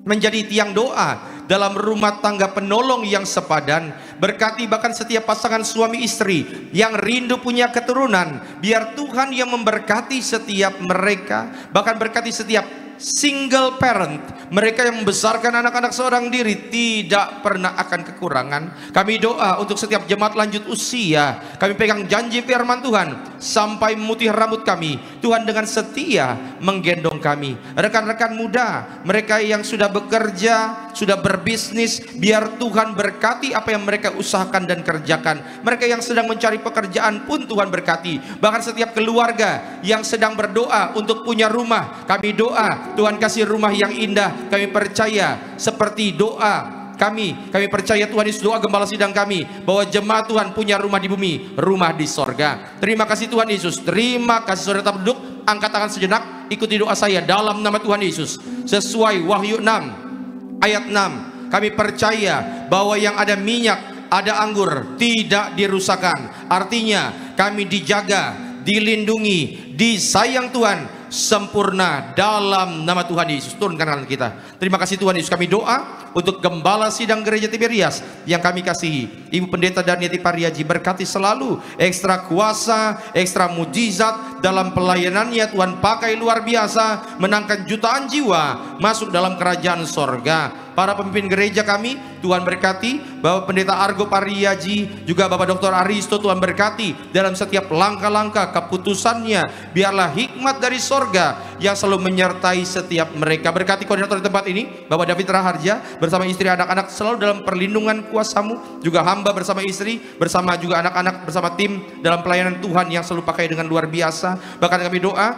menjadi tiang doa dalam rumah tangga penolong yang sepadan. Berkati bahkan setiap pasangan suami istri yang rindu punya keturunan, biar Tuhan yang memberkati setiap mereka. Bahkan berkati setiap single parent, mereka yang membesarkan anak-anak seorang diri, tidak pernah akan kekurangan. Kami doa untuk setiap jemaat lanjut usia. Kami pegang janji firman Tuhan sampai memutih rambut kami. Tuhan dengan setia menggendong kami. Rekan-rekan muda, mereka yang sudah bekerja, sudah berbisnis, biar Tuhan berkati apa yang mereka usahakan dan kerjakan. Mereka yang sedang mencari pekerjaan pun Tuhan berkati. Bahkan setiap keluarga yang sedang berdoa untuk punya rumah, kami doa Tuhan kasih rumah yang indah. Kami percaya seperti doa kami percaya Tuhan Yesus, doa gembala sidang kami, bahwa jemaat Tuhan punya rumah di bumi, rumah di sorga. Terima kasih Tuhan Yesus. Terima kasih. Saudara tetap duduk, angkat tangan sejenak, ikuti doa saya dalam nama Tuhan Yesus. Sesuai Wahyu 6 ayat 6, kami percaya bahwa yang ada minyak, ada anggur, tidak dirusakkan. Artinya kami dijaga, dilindungi, disayang Tuhan sempurna dalam nama Tuhan Yesus. Turunkan tangan kita. Terima kasih Tuhan Yesus. Kami doa untuk gembala sidang gereja Tiberias yang kami kasihi, Ibu Pendeta Darniati Pariaji, berkati selalu, ekstra kuasa, ekstra mujizat dalam pelayanannya. Tuhan pakai luar biasa, menangkan jutaan jiwa masuk dalam kerajaan sorga. Para pemimpin gereja kami, Tuhan berkati. Bapak Pendeta Argo Pariaji, juga Bapak Dr. Aristo, Tuhan berkati dalam setiap langkah-langkah keputusannya. Biarlah hikmat dari sorga yang selalu menyertai setiap mereka. Berkati koordinator di tempat ini, Bapak David Raharja, bersama istri anak-anak selalu dalam perlindungan kuasa-Mu. Juga hamba bersama istri, bersama juga anak-anak, bersama tim dalam pelayanan Tuhan yang selalu pakai dengan luar biasa. Bahkan kami doa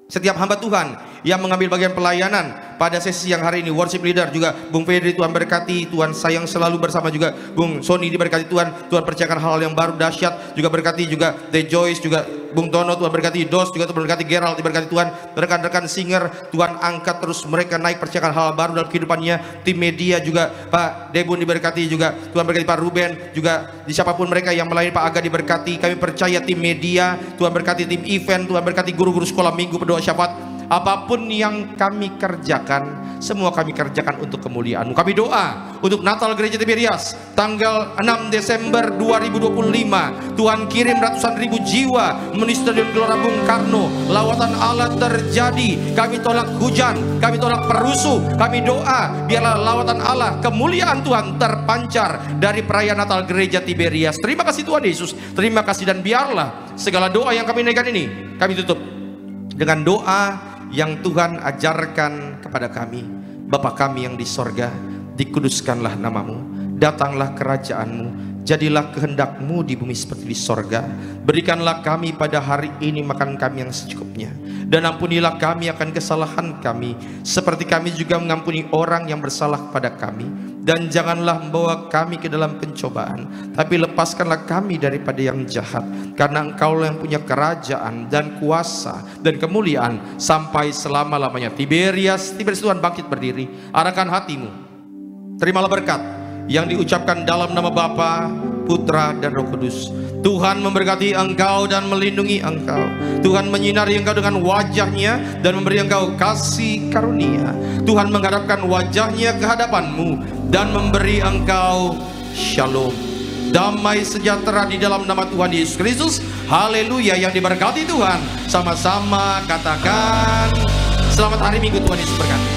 setiap hamba Tuhan yang mengambil bagian pelayanan pada sesi yang hari ini, worship leader juga Bung Fedri, Tuhan berkati. Tuhan sayang selalu bersama juga Bung Sony, diberkati Tuhan. Tuhan percayakan hal yang baru dahsyat. Juga berkati juga The Joyce, juga Bung Tono, Tuhan berkati. Dos juga Tuhan berkati. Gerald diberkati Tuhan. Rekan-rekan singer, Tuhan angkat terus mereka naik, percayakan hal baru dalam kehidupannya. Tim media juga Pak Debun diberkati juga. Tuhan berkati Pak Ruben, juga di siapapun mereka yang melayani, Pak Aga diberkati. Kami percaya tim media, Tuhan berkati tim event, Tuhan berkati guru-guru sekolah minggu, berdoa syafaat. Apapun yang kami kerjakan, semua kami kerjakan untuk kemuliaan-Mu. Kami doa untuk Natal Gereja Tiberias tanggal 6 Desember 2025. Tuhan kirim ratusan ribu jiwa memenuhi Stadion Gelora Bung Karno. Lawatan Allah terjadi. Kami tolak hujan, kami tolak perusuh. Kami doa biarlah lawatan Allah, kemuliaan Tuhan terpancar dari perayaan Natal Gereja Tiberias. Terima kasih Tuhan Yesus. Terima kasih, dan biarlah segala doa yang kami naikkan ini kami tutup dengan doa yang Tuhan ajarkan kepada kami. Bapa kami yang di sorga, dikuduskanlah namamu, datanglah kerajaan-Mu, jadilah kehendak-Mu di bumi seperti di sorga. Berikanlah kami pada hari ini makanan kami yang secukupnya, dan ampunilah kami akan kesalahan kami, seperti kami juga mengampuni orang yang bersalah kepada kami. Dan janganlah membawa kami ke dalam pencobaan, tapi lepaskanlah kami daripada yang jahat. Karena Engkau yang punya kerajaan dan kuasa dan kemuliaan sampai selama-lamanya. Tiberias Tuhan bangkit berdiri, arahkan hatimu. Terimalah berkat yang diucapkan dalam nama Bapa Putra, dan Roh Kudus. Tuhan memberkati engkau dan melindungi engkau. Tuhan menyinari engkau dengan wajah-Nya dan memberi engkau kasih karunia. Tuhan menghadapkan wajah-Nya ke hadapanmu dan memberi engkau shalom. Damai sejahtera di dalam nama Tuhan Yesus Kristus. Haleluya, yang diberkati Tuhan. Sama-sama katakan, selamat hari Minggu, Tuhan Yesus berkati.